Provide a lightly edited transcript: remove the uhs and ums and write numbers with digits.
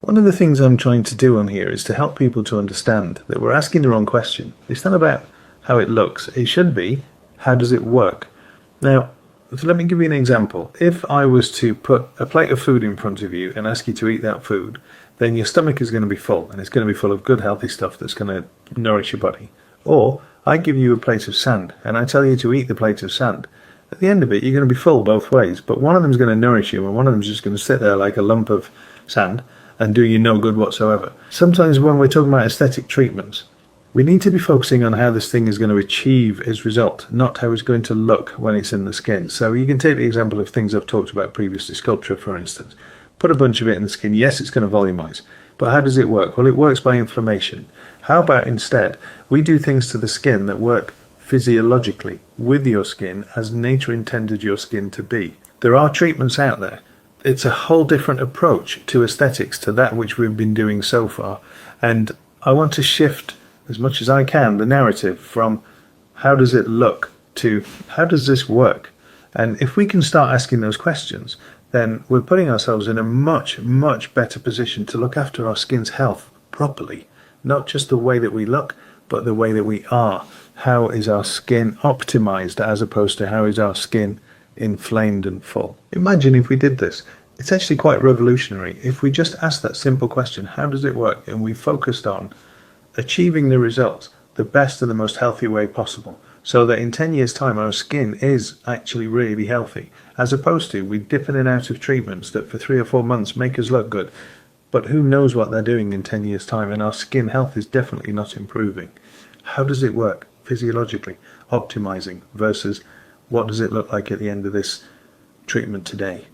One of the things I'm trying to do on here is to help people to understand that we're asking the wrong question. It's not about how it looks. It should be, how does it work? Now, so let me give you an example. If I was to put a plate of food in front of you and ask you to eat that food, then your stomach is going to be full, and it's going to be full of good, healthy stuff that's going to nourish your body. Or I give you a plate of sand, and I tell you to eat the plate of sand. At the end of it, you're going to be full both ways, but one of them is going to nourish you, and one of them is just going to sit there like a lump of sand and do you no good whatsoever. Sometimes when we're talking about aesthetic treatments, we need to be focusing on how this thing is going to achieve its result, not how it's going to look when it's in the skin. So you can take the example of things I've talked about previously, sculpture for instance. Put a bunch of it in the skin, yes, it's going to volumize, but how does it work? Well, it works by inflammation. How about instead we do things to the skin that work physiologically with your skin as nature intended your skin to be? There are treatments out there. It's a whole different approach to aesthetics to that which we've been doing so far, and I want to shift as much as I can the narrative from how does it look to how does this work. And if we can start asking those questions, then we're putting ourselves in a much better position to look after our skin's health properly, not just the way that we look, but the way that we are. How is our skin optimized as opposed to how is our skin inflamed and full? Imagine if we did this. It's actually quite revolutionary. If we just ask that simple question, how does it work? And we focused on achieving the results the best and the most healthy way possible, so that in 10 years time our skin is actually really healthy, as opposed to we dip in and out of treatments that for 3 or 4 months make us look good, but who knows what they're doing in 10 years time, and our skin health is definitely not improving. How does it work physiologically, optimizing versus what does it look like at the end of this treatment today?